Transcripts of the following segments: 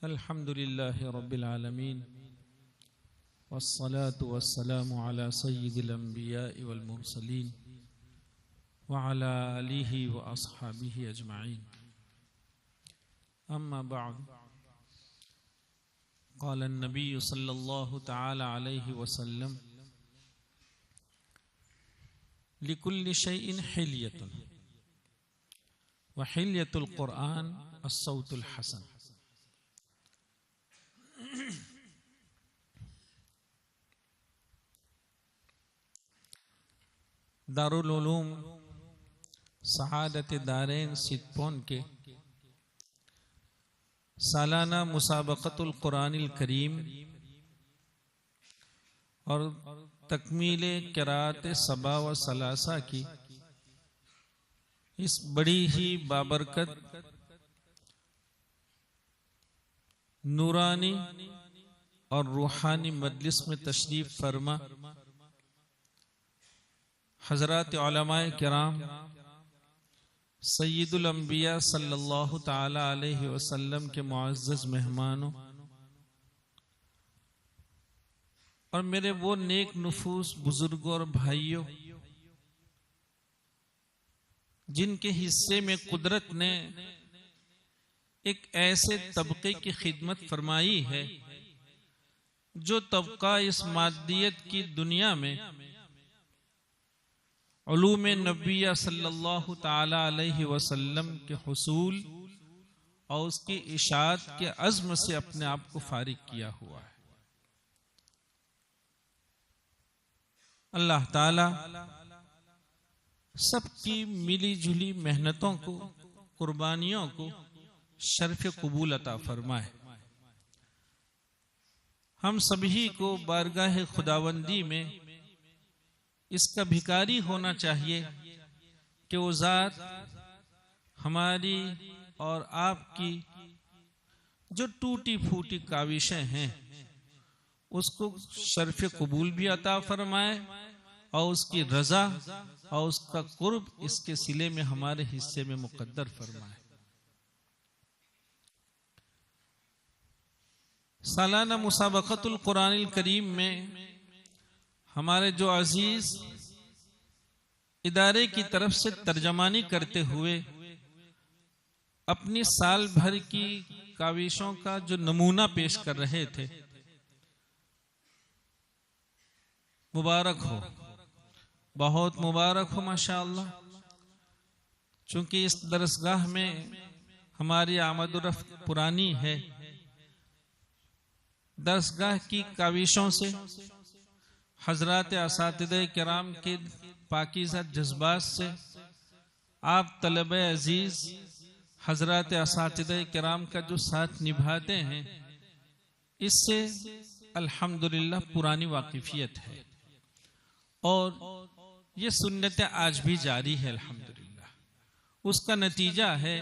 अल्हम्दुलिल्लाहि रब्बिल आलमीन वस्सलातु वस्सलामु अला सय्यिदिल अंबिया'i वल मुरसलीन व अला आलिहि व अस्हाबिहि अजमाइन। अम्मा बअद, क़ाल अन्नबी सल्लल्लाहु तआला अलैहि वसल्लम लिकुल्लि शैइन हिल्यतुन व हिल्यतुल क़ुरआन अस्सौतुल हसन। दारुल उलूम सआदत दारैन सितपून के सालाना मुसाबक़तुल कुरानिल करीम और तकमीले क़िराअत सबा व सलासा की इस बड़ी ही बाबरकत नूरानी और रूहानी मजलिस में तशरीफ फरमा हजरत उलमाए किराम सय्यदुल अंबिया सल्लल्लाहु ताला अलैहि वसल्लम के मुअज़्ज़ज़ मेहमानों और मेरे वो नेक नुफूस बुजुर्गों और भाइयों जिनके हिस्से में कुदरत ने एक ऐसे तबके की खिदमत फरमाई है जो तबका इस मादियत की दुनिया में उलूम नबिया सल्लल्लाहु ताला अलैहि वसल्लम के हुसूल और उसकी इशाअत के अज़्म से अपने आप को फारिग किया हुआ है। अल्लाह ताला सबकी मिली जुली मेहनतों को, कुर्बानियों को शर्फ कबूल अता फरमाए। हम सभी को बारगाह खुदावंदी में इसका भिखारी होना चाहिए कि वो ज़ात हमारी और आपकी जो टूटी फूटी काविशें हैं उसको शर्फ कबूल भी अता फरमाए और उसकी रजा और उसका कुर्ब इसके सिले में हमारे हिस्से में मुकद्दर फरमाए। सालाना मुसाबक़तुल कुरानिल करीम में हमारे जो अजीज इदारे की तरफ से तर्जमानी करते हुए अपनी साल भर की काविशों का जो नमूना पेश कर रहे थे, मुबारक हो, बहुत मुबारक हो माशाअल्लाह। चूंकि इस दरसगाह में हमारी आमद-ओ-रफ्त पुरानी है, दरसगाह की काविशों से हजरत असातिज़े किराम के पाकीज़ा जज्बात से आप तलबे अजीज हजरत असातिज़े किराम का जो साथ निभाते हैं, इससे अल्हम्दुलिल्लाह पुरानी वाकिफियत है और ये सुन्नत आज भी जारी है अल्हम्दुलिल्लाह। उसका नतीजा है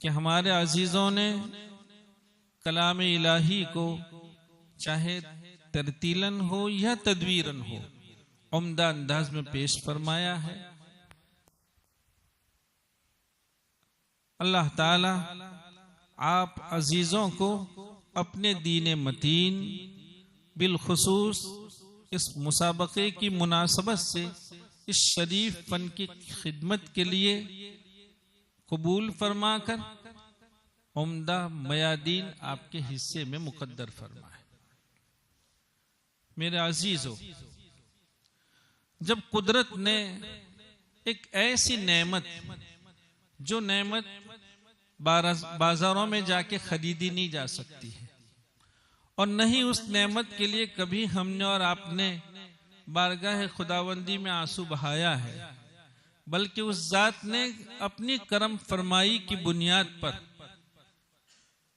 कि हमारे अजीजों ने कलाम इलाही को चाहे तरतीलन हो या तदवीरन हो उम्दा अंदाज में पेश फरमाया है। अल्लाह ताला आप अजीजों को अपने दीन मतीन बिलखुसूस इस मुसाबके की मुनासबत से इस शरीफ फन की खिदमत के लिए कबूल फरमाकर उम्दा मयादीन आपके हिस्से में मुकद्दर फरमाए। मेरे अजीजों, जब कुदरत ने एक ऐसी नेमत, जो नेमत बाजारों में जाके खरीदी नहीं जा सकती है और नहीं उस नेमत के लिए कभी हमने और आपने बारगाह खुदावंदी में आंसू बहाया है, बल्कि उस जात ने अपनी करम फरमाई की बुनियाद पर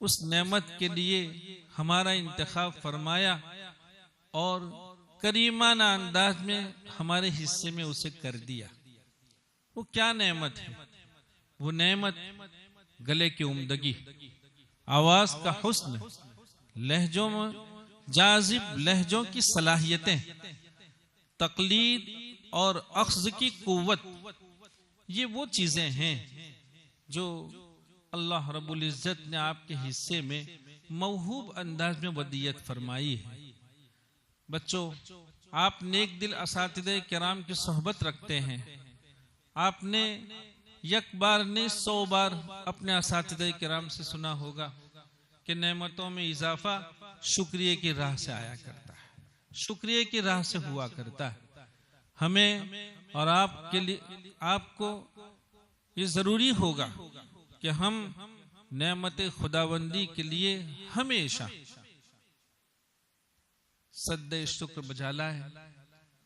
उस नेमत के लिए हमारा इंतखाब फरमाया और करीमाना अंदाज में हमारे हिस्से में उसे कर दिया। वो क्या नेमत है? वो नेमत गले की उम्दगी, आवाज का हुस्न, लहजों में जाजिब लहजों की सलाहियतें, तकलीद और अख्ज़ की कुव्वत, ये वो चीजें हैं जो अल्लाह रब्बुल इज्जत ने आपके हिस्से में मौहूब अंदाज में वदियत फरमाई है। बच्चों, आप नेक दिल असातिज़े किराम की सोहबत रखते हैं। आपने एक बार नहीं 100 बार अपने असातिज़े किराम से सुना होगा कि नेमतों में इजाफा शुक्रिया की राह से आया करता है, शुक्रिया की राह से हुआ करता है। हमें और आपके लिए, आपको ये जरूरी होगा कि हम नेमत खुदाबंदी के लिए हमेशा सद्दे शुक्र बजा लाए।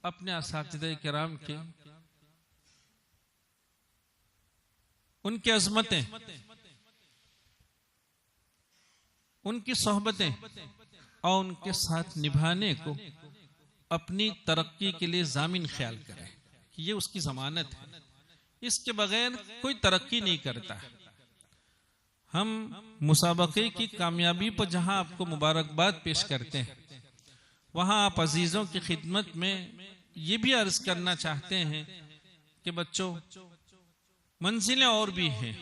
अपने असातिज़े किराम के, उनकी अजमतें, उनकी सोहबतें और उनके साथ निभाने को अपनी तरक्की के लिए जामिन ख्याल करें कि ये उसकी जमानत है। इसके बगैर कोई तरक्की नहीं करता। हम मुसाबके की कामयाबी पर जहां आपको मुबारकबाद पेश करते हैं, वहां आप अजीजों की खिदमत में ये भी अर्ज करना चाहते हैं कि बच्चों, मंजिलें और भी हैं,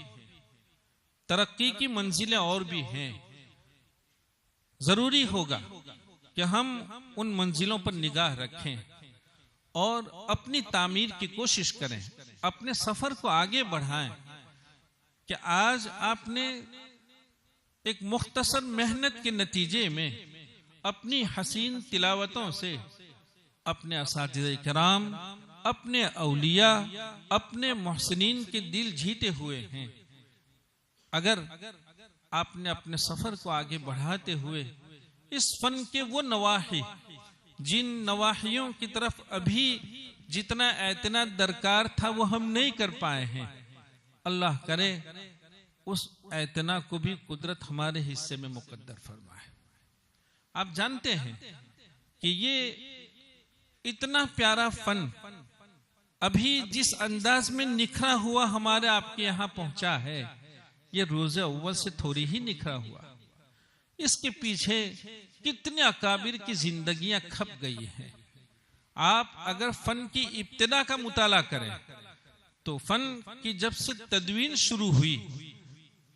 तरक्की की मंजिलें और भी हैं। जरूरी होगा कि हम उन मंजिलों पर निगाह रखें और अपनी तामीर की कोशिश करें, अपने सफर को आगे बढ़ाएं। कि आज आपने एक मुख्तसर मेहनत के नतीजे में अपनी हसीन तिलावतों से अपने असातिज़े किराम, अपने औलिया, अपने मोहसिनीन के दिल जीते हुए हैं। अगर आपने अपने सफर को आगे बढ़ाते हुए इस फन के वो नवाही, जिन नवाहियों की तरफ अभी जितना एतना दरकार था वो हम नहीं कर पाए हैं, अल्लाह करे उस एतना को भी कुदरत हमारे हिस्से में मुकद्दर फरमाए। आप जानते हैं कि ये इतना प्यारा फन अभी जिस अंदाज में निखरा हुआ हमारे आपके यहाँ पहुंचा है, ये रोज़े अव्वल से थोड़ी ही निखरा हुआ। इसके पीछे कितने अकाबिर की जिंदगियां खप गई हैं। आप अगर फन की इब्तिदा का मुताला करें तो फन की जब से तदवीन शुरू हुई,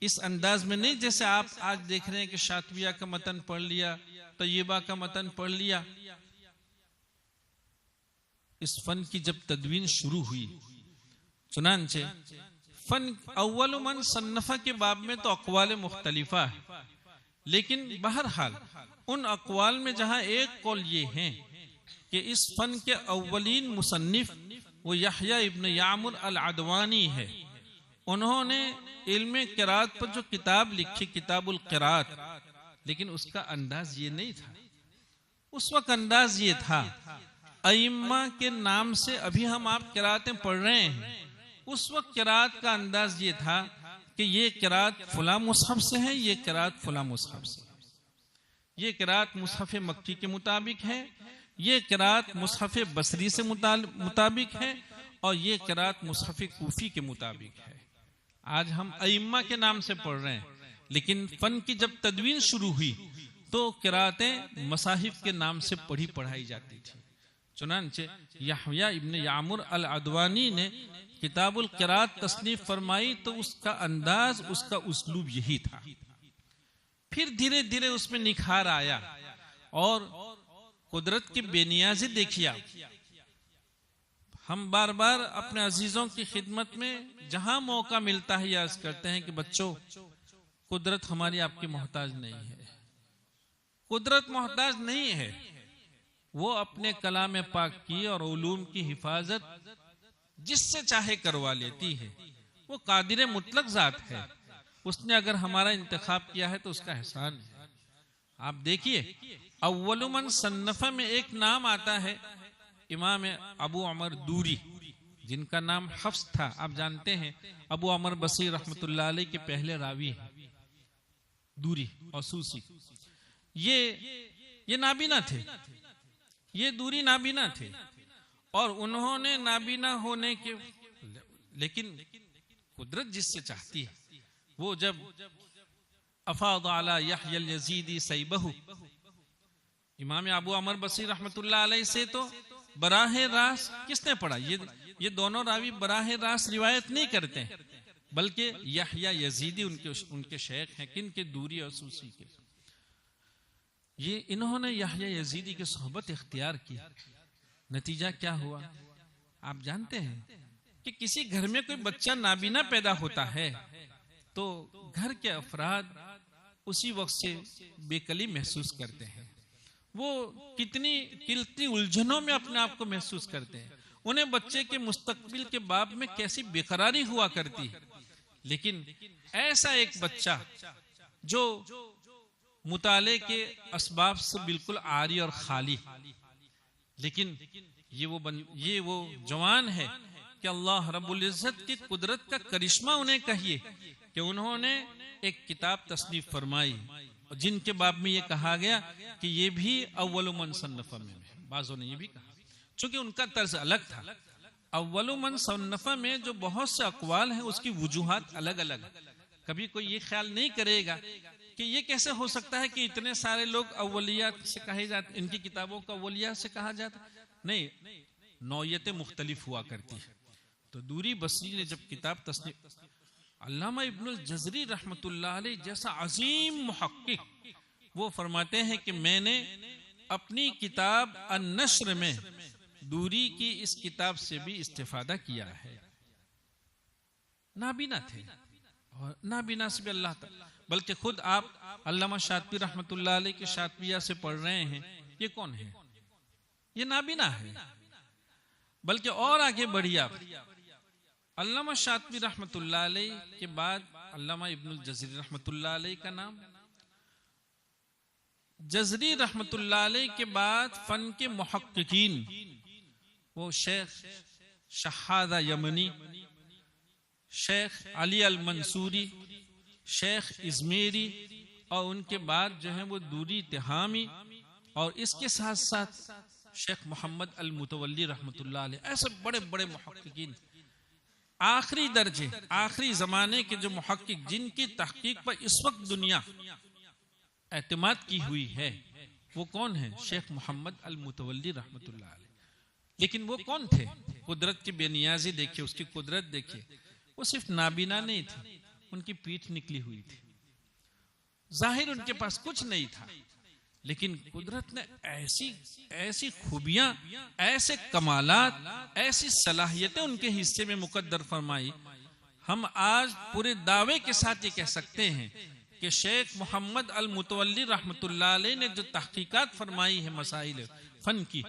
इस अंदाज में नहीं जैसे आप आज देख रहे हैं कि शातविया का मतन पढ़ लिया, तय्यबा का मतन पढ़ लिया। इस फन की जब तदवीन शुरू हुई, चुनांचे फन अव्वल मन सन्नफा के बाब में तो अक़वाल मुख्तलिफा है, लेकिन बहरहाल उन अक़वाल में जहां एक कौल ये है कि इस फन के अव्वलीन मुसन्निफ वो यहया इब्न यामुर अल अदवानी है। उन्होंने इल्म क़िराअत पर जो किताब लिखी, किताबुल क़िराअत, लेकिन उसका अंदाज ये नहीं था। उस वक्त अंदाज ये था, अइम्मा के नाम से अभी हम आप क़िराअतें पढ़ रहे हैं, उस वक्त क़िराअत का अंदाज ये था कि ये क़िराअत फुला मुसहफ से है, ये क़िराअत फुला मुसहफ से, ये क़िराअत मुसहफ मक्की के मुताबिक है, ये क़िराअत मुसहफ बसरी से मुताबिक है, और ये क़िराअत मुसहफ कूफी के मुताबिक है। आज हम अइम्मा के नाम से पढ़ रहे हैं, लेकिन फन की जब तदवीन शुरू हुई तो क़िराअतें मसाहिफ के नाम से पढ़ाई जाती थी। चुनांचे यहया इब्न यामुर अल अदवानी ने किताबुल क़िराअत तस्नीफ फरमाई तो उसका अंदाज, उसका उसलूब यही था। फिर धीरे धीरे उसमें निखार आया और कुदरत की बेनियाजी देखिए। हम बार बार अपने अजीजों की खिदमत में जहां मौका मिलता है याद करते हैं कि बच्चों, कुदरत हमारी आपकी मोहताज नहीं है। कुदरत मोहताज नहीं है, वो अपने कलाम पाक की और उलूम की हिफाजत जिससे चाहे करवा लेती है। वो कादिर मुतलक जात है, उसने अगर हमारा इंतखाब किया है तो उसका एहसान है। आप देखिए अव्वल मन सन्नफा में एक नाम आता है, इमाम अबू अमर दूरी, जिनका नाम हफ्स था। आप जानते हैं अबू अमर बसीर रहमतुल्लाह अलैह के पहले रावी हैं दूरी और सूसी। ये नाबीना थे, ये दूरी नाबीना थे, और उन्होंने नाबीना होने के, लेकिन कुदरत जिससे चाहती है वो जब अफाद अला यहया यजीदी सैबहु, इमाम अबू अमर बसीर रहमतुल्लाह अलैह से तो बराह रास किसने पढ़ा? ये दोनों रावी बराह रास रिवायत नहीं करते, बल्कि यहया यजीदी उनके शेख हैं। किन के? दूरी और सूसी के। ये इन्होंने यहया यजीदी की सोहबत इख्तियार की। नतीजा क्या हुआ आप जानते हैं कि किसी घर में कोई बच्चा नाबीना पैदा होता है तो घर के अफराद उसी वक्त से बेकली महसूस करते हैं। वो कितनी उलझनों में अपने आप को महसूस करते हैं। उन्हें बच्चे के मुस्तकबिल के बाब में कैसी बेकरारी हुआ करती है। लेकिन ऐसा एक बच्चा जो मुताले के असबाब से बिल्कुल आरी और खाली, लेकिन ये वो जवान है कि अल्लाह रब्बुल इज्जत की कुदरत का करिश्मा उन्हें कहिए कि उन्होंने एक किताब तस्नीफ फरमाई, जिनके बाब में ये कहा गया कि ये भी अव्वलु मन सन्नफ़ा में है। बाज़ों ने ये भी कहा, चूंकि उनका तर्ज अलग था। अव्वलु मन सन्नफ़ा में जो बहुत से अक़वाल हैं उसकी वजूहात अलग अलग। कभी कोई ये ख्याल नहीं करेगा कि ये कैसे हो सकता है कि इतने सारे लोग अव्वलिया से कहे जाते, इनकी किताबों को अव्वलिया से कहा जाता। नहीं, नौयतें मुख्तलिफ हुआ करती है। तो दूरी बसरी ने जब किताब तस्नीफ, अल्लामा इब्नुल जज़री रहमतुल्लाह अलैह जैसा अजीम मुहक्किक वो फरमाते हैं कि मैंने अपनी किताब अन-नश्र में दूरी की इस किताब से भी इस्तिफादा किया है। नाबीना थे और नाबीना से भी अल्लाह ताला, बल्कि खुद आप अल्लामा शातिबी रहमतुल्लाह अलैह के शातिबिया से पढ़ रहे हैं। ये कौन है? ये नाबीना है। बल्कि और आगे बढ़िए आप, अल्लामा शातिबी रहमतुल्लाह अलैह के बाद अल्लामा इब्नुल जज़री रहमतुल्लाह अलैह का नाम, जज़री रहमतुल्लाह अलैह के बाद फन के मुहक्किकीन वो शेख शहादा यमनी, शेख अली अल मंसूरी, शेख इज़मेरी, और उनके बाद जो है वो दूरी तिहामी, और इसके साथ साथ शेख मोहम्मद अल मुतवल्ली रहमतुल्लाह अलैह। ऐसे बड़े बड़े मुहक्किकीन, आखिरी दर्जे, आखिरी जमाने के जो मुहक्किक जिनकी तहकीक पर इस वक्त दुनिया एतमाद की हुई है, वो कौन है? शेख मोहम्मद अल मुतवल्ली रहमतुल्लाह अलैह। लेकिन वो कौन थे? कुदरत की बेनियाजी देखिए, उसकी कुदरत देखिए। वो सिर्फ नाबीना नहीं थी, उनकी पीठ निकली हुई थी, जाहिर उनके पास कुछ नहीं था, लेकिन कुदरत ने ऐसी खूबियां, ऐसे कमालात, ऐसी सलाहियतें उनके हिस्से में मुकद्दर फरमाई। हम आज पूरे दावे के साथ ये कह सकते हैं कि शेख मोहम्मद अल मुतवल्ली रहमतुल्लाह अलैह ने जो तहकीकात फरमाई है मसाइल फन की,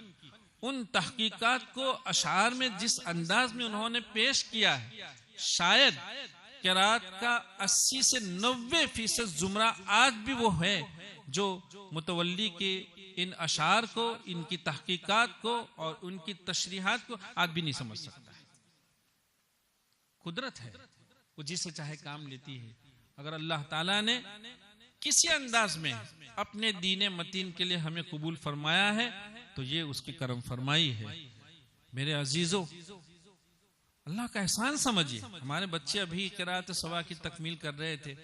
उन तहकीकात को अशार में जिस अंदाज में उन्होंने पेश किया है, शायद किरात का 80 से 90% जुमरा आज भी वो है जो मुतवल्ली के इन अशार को, इनकी तहकीकात को और उनकी तशरीहात को आज भी नहीं समझ सकता है। कुदरत है, वो जिसे चाहे काम लेती है। अगर अल्लाह ताला ने किसी अंदाज में अपने दीन मतीन के लिए हमें कबूल फरमाया है तो ये उसकी करम फरमाई है। मेरे अजीजों, अल्लाह का एहसान समझिए। हमारे बच्चे अभी किरात सवा की तकमील कर रहे थे।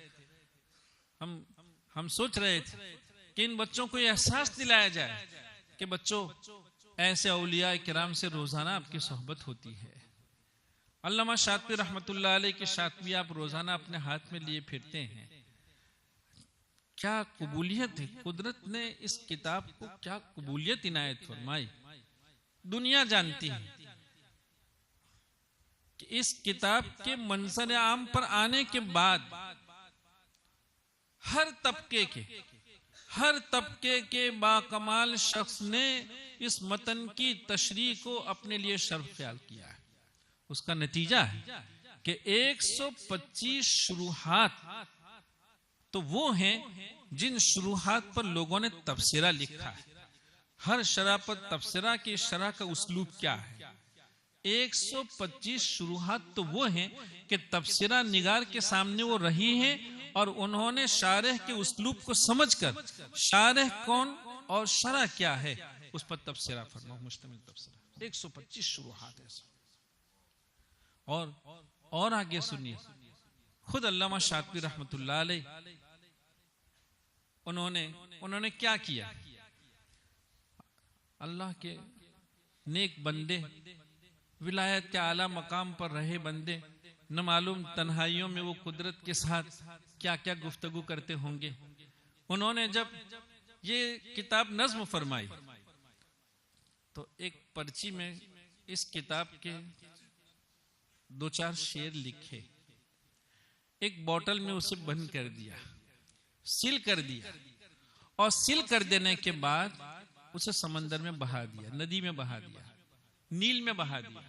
हम सोच रहे थे कि इन बच्चों को यह एहसास दिलाया जाए कि बच्चों, ऐसे औलिया किराम से रोजाना आपकी सोहबत होती है। अल्लामा शातिबी रहमतुल्लाह अलैह की शातिबी आप रोजाना अपने हाथ में लिए फिरते हैं। क्या कबूलियत है! कुदरत ने इस किताब को क्या कबूलियत इनायत फरमाई। दुनिया जानती है कि इस किताब के मंजर आम पर आने के बाद हर तबके के बाकमाल शख्स ने इस मतन की तशरीह को अपने लिए शर्फ ख्याल किया है। उसका नतीजा है कि 125 शुरूहात तो वो हैं जिन शुरूहात पर लोगों ने तफसीरा लिखा है। हर शरह पर तफसीरा की शरह का उसलूब क्या है। 125 शुरूहात तो वो हैं कि तफसीरा निगार के सामने वो रही हैं और उन्होंने शारह के उसलूब को समझकर शारह कौन और शरह क्या है उस पर तफसीरा फरमा मुश्तमिल तफसीरा। 125 शुरूहात ऐसा। और आगे सुनिए, खुद अल्लामा शातिबी रहमतुल्लाह अलैह उन्होंने क्या किया। अल्लाह के नेक बंदे, विलायत के आला मकाम पर रहे बंदे, न मालूम तन्हाइयों में वो कुदरत के साथ क्या क्या गुफ्तगू करते होंगे। उन्होंने जब ये किताब नज्म फरमाई तो एक पर्ची में इस किताब के 2-4 शेर लिखे, एक बोतल में उसे बंद कर दिया, सील कर दिया, और सील कर देने के बाद उसे समंदर में बहा दिया, नदी में बहा दिया, नील में बहा दिया।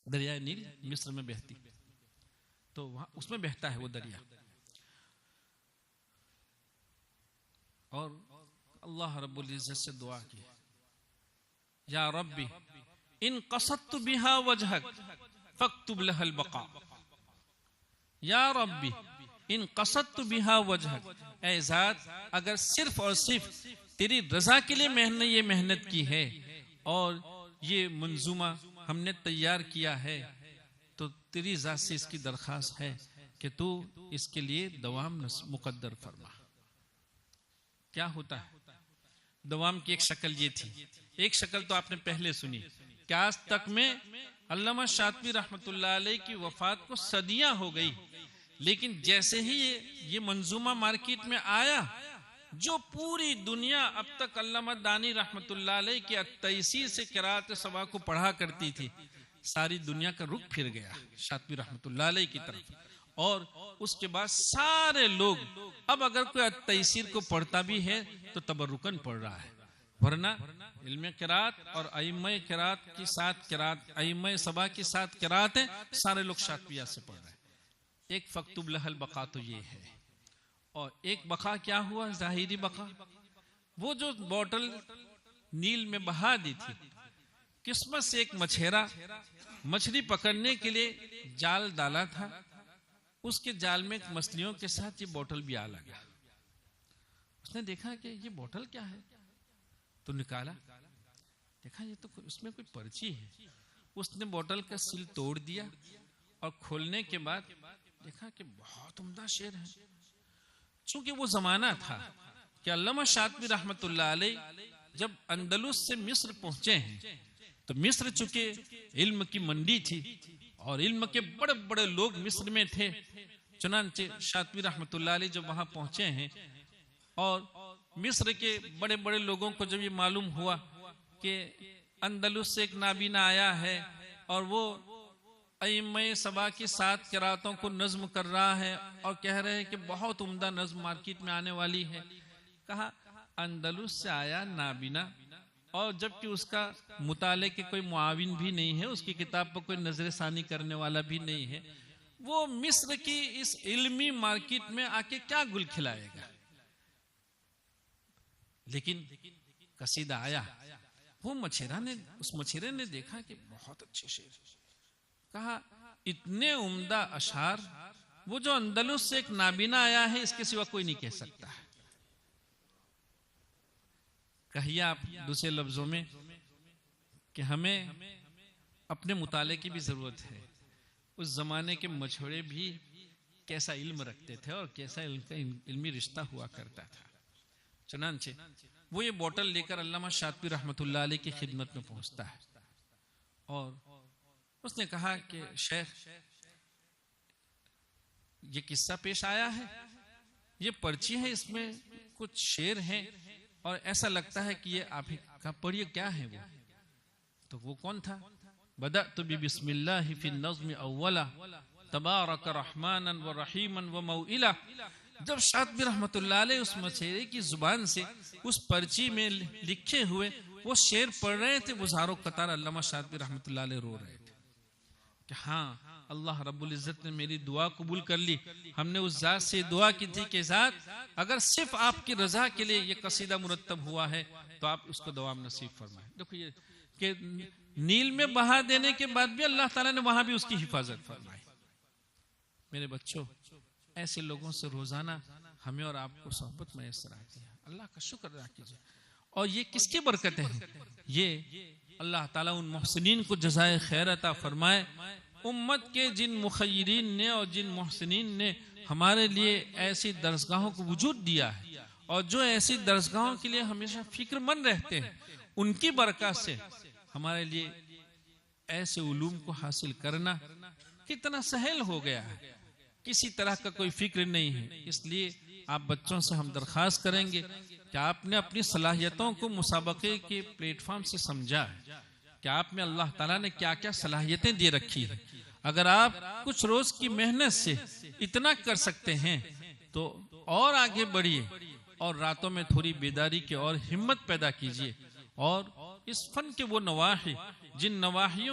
दरिया नील मिस्र में बहती, तो वहां उसमें बहता है वो दरिया। और अल्लाह रब्बुल इज्जत से दुआ की, या रब्बी इन कसत्तु बिहा वजहक फक्तुब लहल बका। या रब्बी इन कसत्तु बिहा वजहक, ऐ ज़ात अगर सिर्फ और सिर्फ तेरी रजा के लिए मैंने ये मेहनत की है और ये मंजूमा हमने तैयार किया है, तो तेरी ज़ात से इसकी दरखास्त है कि तू इसके लिए दवाम मुकद्दर फरमा। क्या होता है दवाम की एक शक्ल ये थी, एक शक्ल तो आपने पहले सुनी कि आज तक में अल्लामा शातिबी रहमतुल्लाह अलैह की वफात को सदियां हो गई, लेकिन जैसे ही ये मंजूमा मार्केट में आया, जो पूरी दुनिया अब तक अल्लामा दानी रहमतुल्लाह अलैह की तैसीर से किरात सबा को पढ़ा करती थी, सारी दुनिया का रुख फिर गया शातिबी रहमतुल्लाह अलैह की तरफ। और उसके बाद सारे लोग अब अगर कोई तैसीर को पढ़ता भी है तो तबरुकन पढ़ रहा है, वरना इल्म किरात और अइम्मा किरात की साथ किरात, अइम्मा सबा की साथ किरात है, सारे लोग शातिबिया से पढ़ रहे हैं। एक फक्तुब लहल बका तो ये है, और एक बका क्या हुआ, जाहिरी बका, वो जो बोतल नील में बहा दी थी, किस्मत से एक मछेरा मछली पकड़ने के लिए जाल डाला था, उसके जाल में मछलियों के साथ ये बोतल भी आ लगा। उसने देखा कि ये बोतल क्या है, तो निकाला, देखा ये तो उसमें कोई पर्ची है। उसने बोतल का सील तोड़ दिया और खोलने के बाद देखा कि बहुत उम्दा शेर है। चूंकि वो जमाना था कि अल्लामा शातिबी रहमतुल्लाह अलैह जब अंदलुस से मिस्र पहुंचे हैं, तो मिस्र चूंकि इल्म की मंडी थी और इल्म के बड़े बड़े लोग मिस्र में थे, चुनांचे शातिबी रहमतुल्लाह अलैह जब वहां पहुंचे हैं और मिस्र के बड़े बड़े लोगों को जब ये मालूम हुआ कि अंदलुस से एक नाबीना आया है और वो अइम्मा सबा की 7 किरातों को नज्म कर रहा है और कह रहे हैं कि बहुत उम्दा नज्म मार्केट में आने वाली है, कहा अंदलुस से आया नाबीना, और जबकि उसका मुताले के कोई मुआविन भी नहीं है, उसकी किताब पर कोई नजर सानी करने वाला भी नहीं है, वो मिस्र की इस इल्मी मार्केट में आके क्या गुल खिलाएगा। लेकिन कसीदा आया, वो मछेरा ने, उस मछेरे ने देखा कि बहुत अच्छे शेर, कहा इतने उम्दा अशार वो जो अंदलुस से एक नाबीना आया है इसके सिवा कोई नहीं कह सकता है। कहिए आप दूसरे लफ्जों में कि हमें अपने मुताले की भी जरूरत है। उस जमाने के मछुआरे भी कैसा इल्म रखते थे और कैसा इल्मी रिश्ता हुआ करता था। चुनांचे वो ये बोतल लेकर अल्लामा शातिबी रहमतुल्लाह अलैह की खिदमत में पहुंचता है और उसने कहा कि शेख ये किस्सा पेश आया है, ये पर्ची है, इसमें कुछ शेर हैं और ऐसा लगता है कि ये आप ही का पढ़िए, क्या है वो। तो वो कौन था, बदअतु बिस्मिल्लाहि फी नज़्म अव्वला तबारक रहमानन व रहीमन व मौइला। जब शातिबी रहमतुल्लाह अलैह उस मछेरे की जुबान से उस पर्ची में लिखे हुए वो शेर पढ़ रहे थे, वो ज़ारो कतार अल्लामा शातिबी रहमतुल्लाह अलैह रो रहे थे कि हाँ अल्लाह रब्बुल इज्जत ने मेरी दुआ कबूल कर ली। हमने उस जात से दुआ की थी कि जात अगर सिर्फ आपकी रजा के लिए ये कसीदा मुरत्तब हुआ है तो आप उसको दवाम नसीब फरमाए। देखो ये कि नील में बहा देने के बाद भी अल्लाह ताला ने वहां भी उसकी हिफाजत फरमाई। मेरे बच्चों, ऐसे लोगों से रोजाना हमें और आपको सोहबत मैसर आती है, अल्लाह का शुक्र अदा कीजिए। और ये किसकी बरकतें हैं, ये अल्लाह ताला उन मोहसिनीन को जज़ाए खैर अता फरमाए। उम्मत के जिन मुखय्यरीन ने और जिन मोहसिनीन ने हमारे लिए ऐसी दरसगाहों को वजूद दिया है और जो ऐसी दरसगाहों के लिए हमेशा फिक्रमंद रहते हैं, उनकी बरकत से हमारे लिए ऐसे उलूम को हासिल करना कितना सहल हो गया है, किसी तरह का कोई फिक्र नहीं है। इसलिए आप बच्चों से हम दरख्वास्त करेंगे कि आपने अपनी सलाहियतों को मुसाबके के प्लेटफॉर्म से समझा है कि आप में अल्लाह ताला ने क्या क्या सलाहियतें दे रखी है। अगर आप कुछ रोज की मेहनत से इतना कर सकते हैं तो और आगे बढ़िए और रातों में थोड़ी बेदारी की और हिम्मत पैदा कीजिए। और इस फन के वो नवाही, जिन नवाही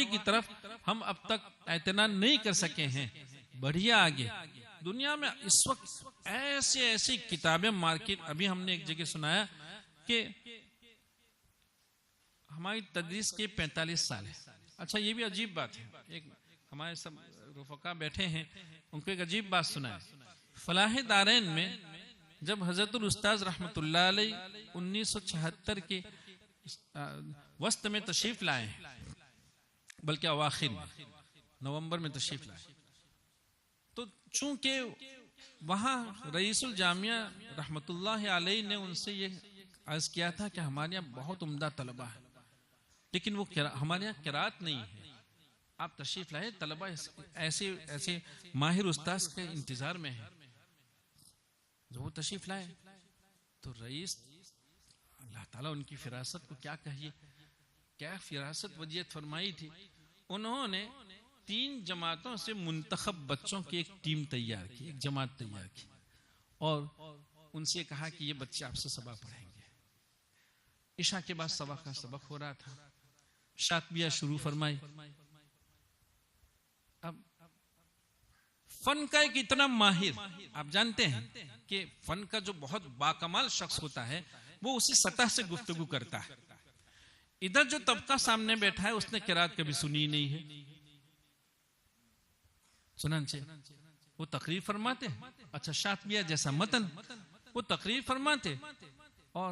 की तरफ हम अब तक एतना नहीं कर सके हैं, बढ़िए आगे। दुनिया में इस वक्त ऐसे ऐसी किताबें मार्केट, अभी हमने एक जगह सुनाया कि हमारी तदरीस के 45 साल है। अच्छा, ये भी अजीब बात है, एक हमारे सब रुफका बैठे हैं, उनको एक अजीब बात सुनाया। फलाह दारैन में जब हजरतुल उस्ताज रहमतुल्लाह अलैह 1976 के वस्त में तशरीफ लाए हैं, बल्कि अवाखिर में नवंबर में तशरीफ लाए, तो चूंकि वहां रईसुल जामिया रहमतुल्लाह अलैह ने उनसे ये अर्ज किया था कि हमारे यहाँ बहुत उम्दा तलबा है, लेकिन वो हमारे यहाँ किरात नहीं है, आप तशरीफ लाए, तलबा ऐसे ऐसे माहिर उस्ताद के इंतजार में है। जब वो तशरीफ लाए तो रईस, अल्लाह ताला उनकी फिरासत को क्या कहिए, क्या फिरासत वजियत फरमाई थी। उन्होंने 3 जमातों से मुंतखब बच्चों की एक टीम तैयार की, एक जमात तैयार की, और उनसे कहा कि ये बच्चे आपसे सबक पढ़ेंगे। इशा के बाद सबक का सबक हो रहा था, शातबिया शुरू फरमाई। अब फन का एक इतना माहिर, आप जानते हैं कि फन का जो बहुत बाकमाल शख्स होता है वो उसी सतह से गुफ्तगू करता है। इधर जो तबका सामने बैठा है उसने किरात कभी सुनी नहीं है, सुनन से वो तकरीर फरमाते हैं। अच्छा, शातबिया जैसा मतन वो तकरीर फरमाते, और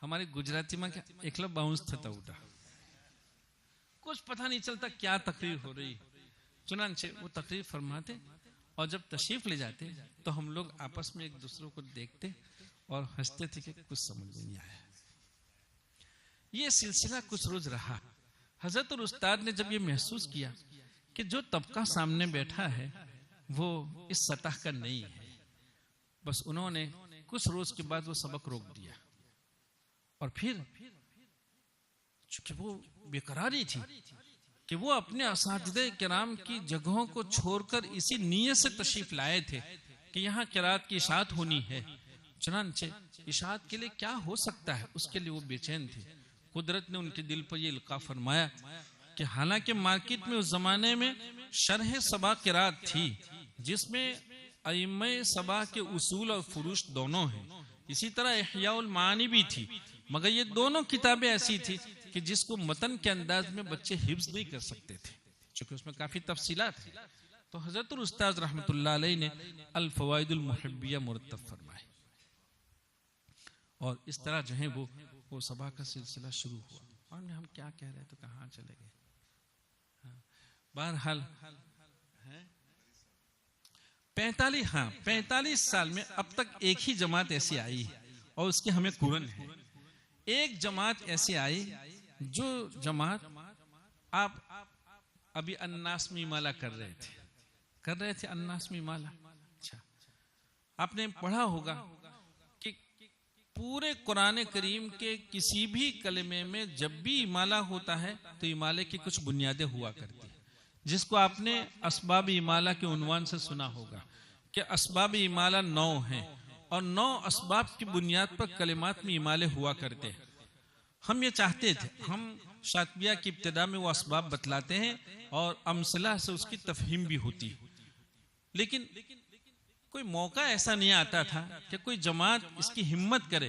हमारे गुजराती में क्या एकला बाउंस थता उठा, कुछ पता नहीं चलता क्या तकरीर हो रही। चुनान से वो तकरीर फरमाते और जब तशरीफ ले जाते तो हम लोग आपस में एक दूसरे को देखते और हंसते थे कि कुछ समझ नहीं आया। ये सिलसिला कुछ रोज रहा। हजरत और उस्ताद ने जब ये महसूस किया कि जो तबका सामने बैठा है वो इस सतह का नहीं है, बस उन्होंने कुछ रोज के बाद वो सबक रोक दिया। और फिर चूंकि वो बेकरारी थी कि वो अपने असातिज़े किराम की जगहों को छोड़कर इसी नीयत से तशरीफ लाए थे कि यहाँ किरात की इशाअत होनी है, चुनांचे इशाअत के लिए क्या हो सकता है, उसके लिए वो बेचैन थे। कुदरत ने उनके दिल पर ये इल्का फरमाया कि हालांकि मार्केट में उस जमाने में शरह सबा किरात थी जिसमें अइम्मे सबा के उसूल और फुरूश दोनों हैं, इसी तरह इह्याउल मानी भी थी, मगर ये दोनों किताबें ऐसी थी कि जिसको मतन के अंदाज में बच्चे हिफ्ज नहीं कर सकते थे, क्योंकि उसमें काफी तफसीलात है। तो हजरतुल उस्ताद रहमतुल्लाह अलैह ने अल फवाइदुल मुहिब्बिया मुरत्तब फरमाए, और इस तरह जो है वो सभा का सिलसिला शुरू हुआ। और हम क्या कह रहे तो कहाँ चले गए। बहरहाल 45 साल में अब तक एक ही जमात ऐसी आई है और उसकी हमें कुरन है। एक जमात ऐसी आई जो जमात आप अभी अन्नास में माला कर रहे थे अन्नास में माला। अच्छा, आपने पढ़ा होगा कि पूरे कुरान करीम के किसी भी कलमे में जब भी इमाला होता है तो इमाले की कुछ बुनियादें हुआ करती है, जिसको आपने असबाब इमाला के उन्वान से सुना होगा कि असबाब इमाला 9 हैं और 9 असबाब की बुनियाद पर कलिमात में इमाले हुआ करते हैं। हम ये चाहते थे, हम शातबिया की इब्तिदा में वो असबाब बतलाते हैं और अमसला से उसकी तफहीम भी होती है, लेकिन कोई मौका ऐसा नहीं आता था कि कोई जमात इसकी हिम्मत करे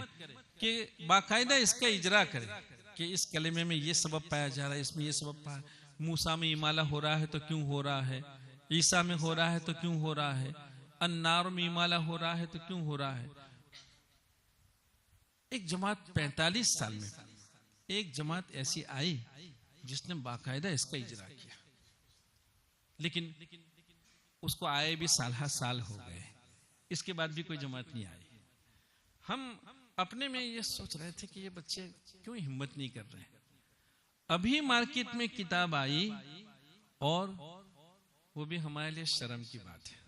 कि बाकायदा इसका इजरा करे कि इस कलिमे में ये सबब पाया जा रहा है, इसमें ये सबब पाया, मूसा में इमाला हो रहा है तो क्यों हो रहा है, ईसा में हो रहा है तो क्यों हो रहा है, अन्नार में इमाला हो रहा है तो क्यों हो रहा है। एक जमात 45 साल में एक जमात ऐसी आई जिसने बाकायदा इसका इजरा किया, लेकिन उसको आए भी साल हो गए, इसके बाद भी कोई जमात नहीं आई। हम अपने में ये सोच रहे थे कि ये बच्चे क्यों हिम्मत नहीं कर रहे। अभी मार्केट में किताब आई और वो भी हमारे लिए शर्म की बात है।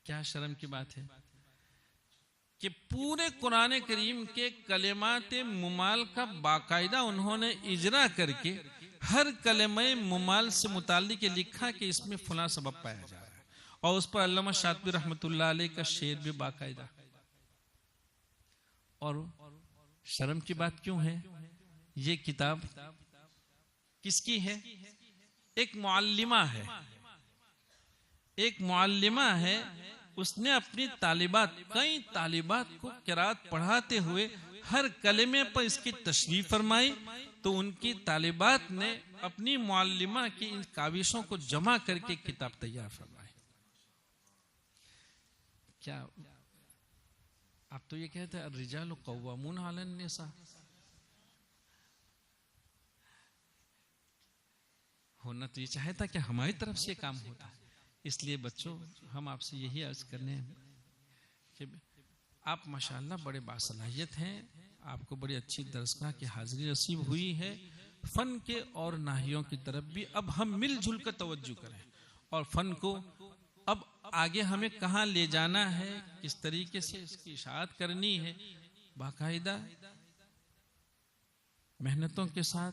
क्या शर्म की बात है कि पूरे कुरान करीम के कलेमात मुमाल का बाकायदा उन्होंने इजरा करके हर कलेमे मुमाल से मुताल्लिक लिखा कि इसमें फला सबब पाया जा रहा है, और उस पर अल्लामा शातिबी रहमतुल्लाह अलैह का शेर भी बाकायदा। और शर्म की बात क्यों है? ये किताब किसकी है? एक मुअल्लिमा है, एक मुअल्लिमा है। उसने अपनी तालिबात, कई तालिबात को किरात पढ़ाते हुए हर कलमे पर इसकी तशरीह फरमाई। तो उनकी तालिबात ने अपनी मुअल्लिमा की इन काविशों को जमा करके किताब तैयार फरमाई। क्या आप तो ये कहते हैं रिजाल कव्वामून अलन निसा, होना तो ये चाहता कि हमारी तरफ से काम होता है। इसलिए बच्चों, हम आपसे यही अर्ज करने हैं कि आप माशाअल्लाह बड़े बासलाहियत हैं, आपको बड़ी अच्छी दरसगाह की हाजिरी नसीब हुई है। फन के और नाहियों की तरफ भी अब हम मिलजुल कर तवज्जो करें, और फन को अब आगे हमें कहाँ ले जाना है, किस तरीके से इसकी इशाअत करनी है, बाकायदा मेहनतों के साथ,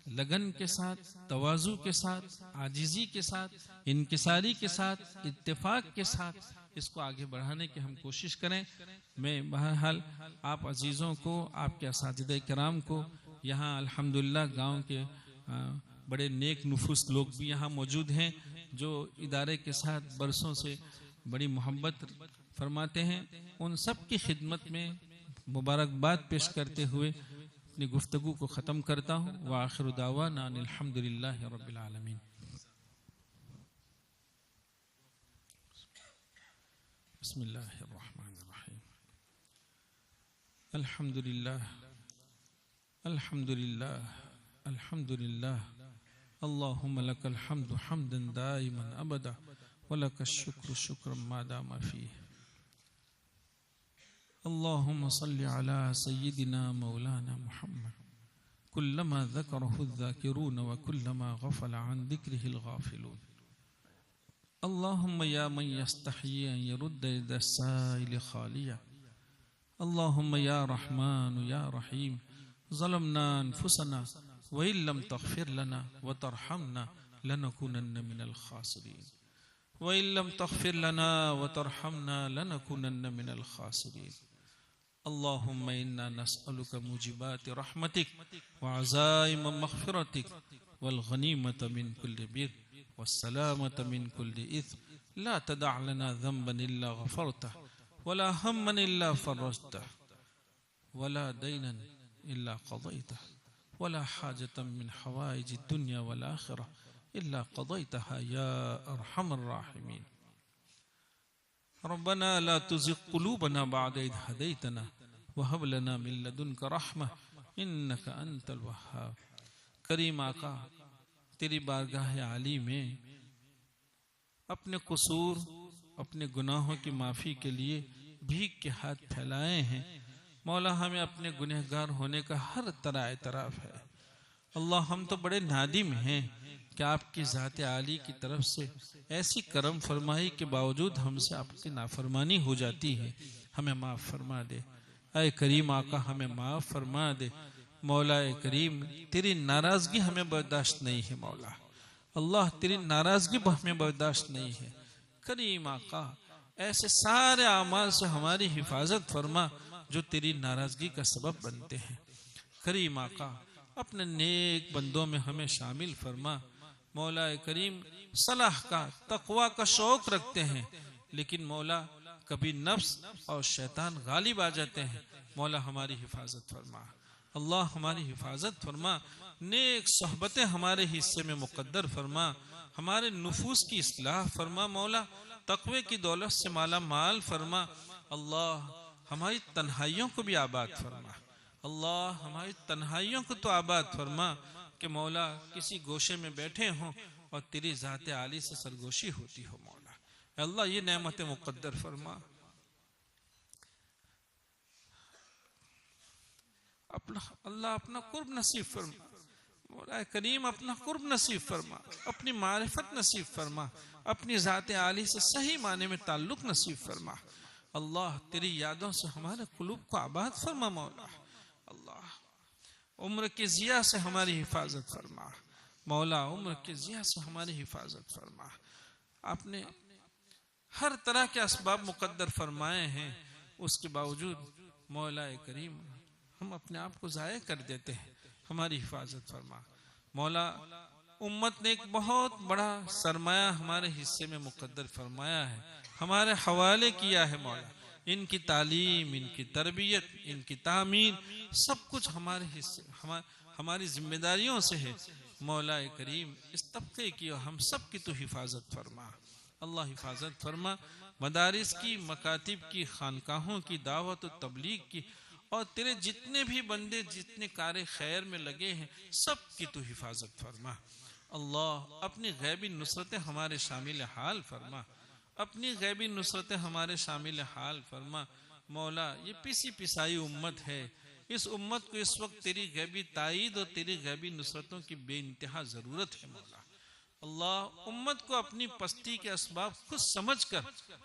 लगन के साथ, तवाज़ु के साथ, आजिज़ी के साथ, इनकिसारी के साथ, इत्तेफाक के साथ इसको आगे बढ़ाने की हम कोशिश करें। मैं बहरहाल आप अजीज़ों को, आपके असातिज़े किराम को, यहाँ अल्हम्दुलिल्लाह गांव के बड़े नेक नुफूस लोग भी यहाँ मौजूद हैं जो इदारे के साथ बरसों से बड़ी मोहब्बत फरमाते हैं। उन सब की खिदमत में मुबारकबाद पेश करते हुए अपनी गुफ्तगू को ख़त्म करता हूँ। व आखिरु दावाना अनिल हम्दुलिल्लाहि रब्बिल आलमीन। बिस्मिल्लाहिर रहमानिर रहीम। अल्हम्दुलिल्लाह अल्हम्दुलिल्लाह अल्हम्दुलिल्लाह अल्लाहुम्मा लकल हम्दु हम्दन दाइमन अबदा व लकश शुक्र शुक्रन मा दामा फीह। अल्लाहुम्मा सल्लि अला सय्यिदिना मौलाना मुहम्मद कुल्लमा ज़करहु ज़ाकिरून व कुल्लमा गफ़ल अन ज़िक्रिहिल गाफ़िलून। अल्लाहुम्मा या मन यस्तही अन यरुद्द यद साइल खालिया। अल्लाहुम्मा या रहमान या रहीम ज़लमना अनफुसना व इल्लम तग़फिर लना व तरहमना लनकुनन्न मिनल खासिरीन व इल्लम तग़फिर लना व तरहमना लनकुनन्न मिनल खासिरीन। अल्लाहुम्मा इन्ना नस्अलुका मुजिबाति रहमतिक व अज़ाइम मग़फ़िरतिक वल गनीमत मिन कुल्लि बिर वस्सलामत मिन कुल्लि इत्म ला तदअ लना ज़ंबन इल्ला गफ़रतह वला हम्मन इल्ला फ़रजतह वला दैनन इल्ला क़ज़यतह वला हाजतम मिन हवाइजि दुनिया वल आखिरह इल्ला क़ज़यतहा या अरहमर राहिमीन। रब्बना ला तुज़िग़ क़ुलूबना बअद इज़ हदैतना व हब लना मिन लदुनका रहमह इन्नका अंतल वह्हाब। करीम आका, तेरी बारगाह आली में अपने कसूर, अपने गुनाहों की माफ़ी के लिए भीख के हाथ फैलाए हैं। मौला, हमें अपने गुनहगार होने का हर तरह एतराफ़ है। अल्लाह, हम तो बड़े नादिम हैं कि आपकी ज़ात आली की तरफ से ऐसी करम फरमाई के बावजूद हमसे आपकी नाफरमानी हो जाती है। हमें माफ़ फरमा दे। ऐ करीम आका, हमें माफ़ फरमा दे। मौला करीम, तेरी नाराज़गी हमें बर्दाश्त नहीं है। मौला अल्लाह, तेरी नाराज़गी हमें बर्दाश्त नहीं है। करीम आका, ऐसे सारे आमाल से हमारी हिफाजत फरमा जो तेरी नाराज़गी का सबब बनते हैं। करीम आका, अपने नेक बंदों में हमें शामिल फरमा। मौला करीम, सलाह का, तक़वा का शौक रखते हैं, लेकिन मौला कभी नफ्स और शैतान गालिब आ जाते हैं। मौला हमारी हिफाजत फरमा। अल्लाह, हमारी हिफाजत फरमा। नेक सोहबतें हमारे हिस्से में मुक़द्दर फरमा। हमारे नुफूस की इस्लाह फरमा। मौला, तक़वे की दौलत से माला माल फरमा। अल्लाह, हमारी तन्हाइयों को भी आबाद फरमा। अल्लाह, हमारी तन्हाइयों को तो आबाद फरमा कि मौला किसी गोशे में बैठे हों और तेरी ज़ात आली से सरगोशी होती हो। मौला अल्लाह, ये नेमतें मुक़द्दर फरमा। अल्लाह, अपना कुर्ब नसीब फरमा। मौला करीम अपना कुर्ब नसीब फरमा, अपनी मारिफत नसीब फरमा, अपनी ज़ात आली से सही माने में ताल्लुक नसीब फरमा। अल्लाह तेरी यादों से हमारे कुलूब को आबाद फरमा मौला। अल्लाह उम्र के ज़िया से हमारी हिफाजत फरमा मौला, उम्र के ज़िया से हमारी हिफाजत फरमा। आपने हर तरह के असबाब मुकद्दर फरमाए हैं, उसके बावजूद मौला करीम हम अपने आप को ज़ाया कर देते हैं, हमारी हिफाजत फरमा मौला। उम्मत ने एक बहुत बड़ा सरमाया हमारे हिस्से में मुकद्दर फरमाया है, हमारे हवाले किया है मौला। इनकी तालीम, इनकी तरबियत, इनकी तामीर सब कुछ हमारे हिस्से, हमारी जिम्मेदारियों से है मौला करीम। इस तबके की और हम सब की तो हिफाजत फरमा अल्लाह, हिफाजत फरमा। मदारिस की, मकातिब की, खानकाहों की, दावत और तबलीग की, और तेरे जितने भी बंदे जितने कार्य खैर में लगे हैं सब की तो हिफाजत फरमा अल्लाह। अपनी गैबी नुसरतें हमारे शामिल हाल फरमा, अपनी गैबी नुसरतें हमारे शामिल हाल फरमा मौला। ये पिसी पिसाई उम्मत है, इस उम्मत को इस वक्त तेरी गैबी ताईद और तेरी गैबी नुसरतों की बेइंतहा जरूरत है मौला। अल्लाह उम्मत को अपनी पस्ती के असबाब खुद समझ कर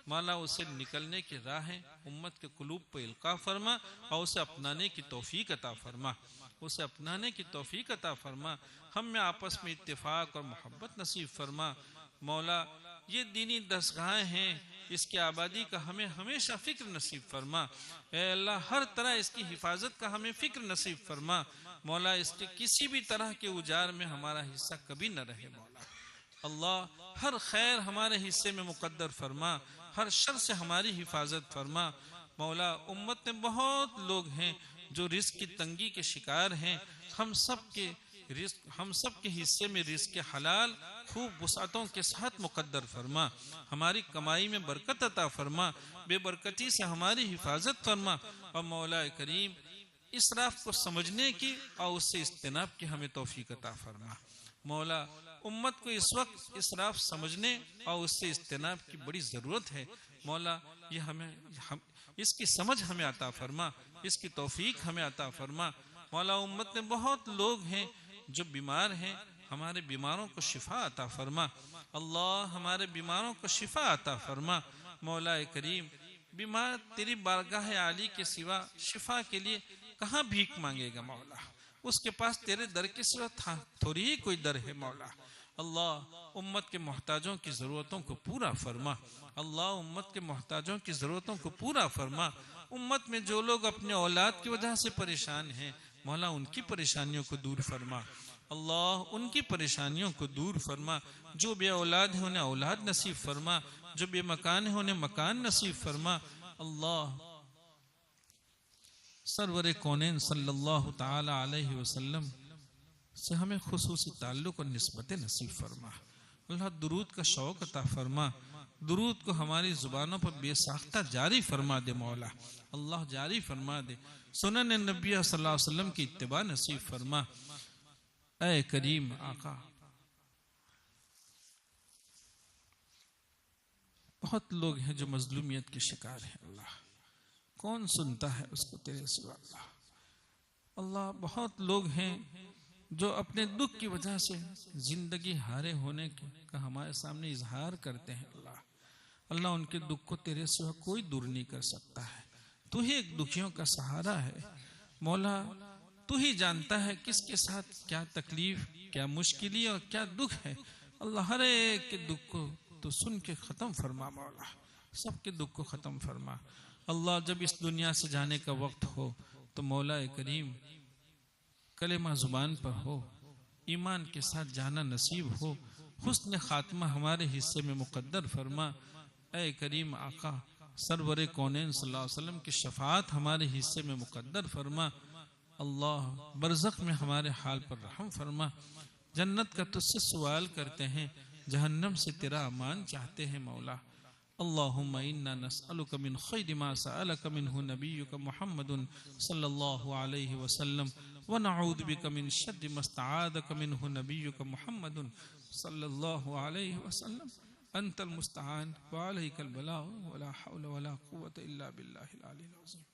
मौला उसे निकलने की राहें उम्मत के कुलूब पर इल्का फरमा और उसे अपनाने की तौफीक अता फरमा, उसे अपनाने की तौफीक अता फरमा। हम में आपस में इत्तेफाक और मोहब्बत नसीब फरमा मौला। ये दीनी दरसगाहें हैं, इसकी आबादी का हमें हमेशा फिक्र नसीब फरमा। ए अल्लाह हर तरह इसकी हिफाजत का हमें फिक्र नसीब फरमा मौला। इसके किसी भी तरह के उजार में हमारा हिस्सा कभी न रहे मौला। अल्लाह हर खैर हमारे हिस्से में मुकद्दर फरमा, हर शर से हमारी हिफाजत फरमा मौला। उम्मत में बहुत लोग हैं जो रिस्क की तंगी के शिकार हैं, हम सब के हिस्से में रिस्क के हलाल खूब वसातों के साथ मुकद्दर फरमा। हमारी कमाई में बरकत अता फरमा, बेबरकती से हमारी हिफाजत फरमा। और मौला करीम इसराफ को समझने की और उससे इज्तनाब की हमें तौफीक अता फरमा मौला। उम्मत को इस वक्त इसराफ समझने और उससे इज्तनाब की बड़ी ज़रूरत है मौला। ये हम इसकी समझ हमें अता फरमा, इसकी तौफीक हमें अता फरमा मौला। उम्मत में बहुत लोग हैं जो बीमार हैं, हमारे बीमारों को शिफा अता फरमा अल्लाह, हमारे बीमारों को शिफा अता फरमा मौला करीम। बीमार तेरी बारगाह आली के सिवा शिफा के लिए कहाँ भीख मांगेगा मौला, उसके पास तेरे दर के सिवा थोड़ी ही कोई दर है मौला। अल्लाह उम्मत के मोहताजों की ज़रूरतों को पूरा फरमा अल्लाह, उम्मत के मोहताजों की ज़रूरतों को पूरा फरमा। उम्मत में जो लोग अपने औलाद की वजह से परेशान हैं मौला, उनकी परेशानियों को दूर फरमा अल्लाह, उनकी परेशानियों को दूर फरमा। जो बे औलाद है उन्हें औलाद नसीब फरमा, जो बेमकान है उन्हें मकान नसीब फरमा अल्लाह। सरवर कौनैन सल्लल्लाहु ताला अलैहि वसल्लम से हमें खुसूसी ताल्लुक और निस्बत नसीब फरमा अल्लाह। दुरूद का शौक अता फरमा, दुरूद को हमारी जुबानों पर बेसाख्ता जारी फरमा दे मौला अल्लाह, जारी फरमा दे। सुनन नबी सल्लल्लाहु अलैहि वसल्लम की इत्तिबा नसीब फरमा। ऐ करीम आका, बहुत लोग हैं जो मजलूमियत के शिकार हैं अल्लाह, कौन सुनता है उसको तेरे सिवा अल्लाह। अल्लाह बहुत लोग हैं जो अपने दुख की वजह से जिंदगी हारे होने का हमारे सामने इजहार करते हैं अल्लाह। अल्लाह उनके दुख को तेरे सिवा कोई दूर नहीं कर सकता है, तू ही एक दुखियों का सहारा है मौला। तू ही जानता है किसके साथ क्या तकलीफ, क्या मुश्किलें और क्या दुख है अल्लाह। हर एक के दुख को तो सुन के ख़त्म फरमा मौला, सबके दुख को ख़त्म फरमा अल्लाह। जब इस दुनिया से जाने का वक्त हो तो मौला करीम कलेमा जुबान पर हो, ईमान के साथ जाना नसीब हो, हुस्न खात्मा हमारे हिस्से में मुकद्दर फरमा। ऐ करीम आका, सरवर कौनैन सल्लल्लाहु अलैहि वसल्लम की शफाअत हमारे हिस्से में मुकद्दर फरमा अल्लाह। बरज़ख में हमारे हाल पर रहम फरमा। जन्नत का तुझसे सवाल करते हैं, जहन्नम से तेरा अमान चाहते हैं मौला। अल्लाहुम्मा इन्ना नस्अलुका मिन खैरि मा सअलका मिन्हु नबियुका मुहम्मदुन सल्लल्लाहु अलैहि वसल्लम व नऊज़ु बिका मिन शर्रि मा इस्तआज़का मिन्हु नबियुका मुहम्मदुन सल्लल्लाहु अलैहि वसल्लम। अंतल मुस्तआन व अलैकल बलाग व ला हौला व ला कुव्वता इल्ला बिल्लाहिल अलील अज़ीम।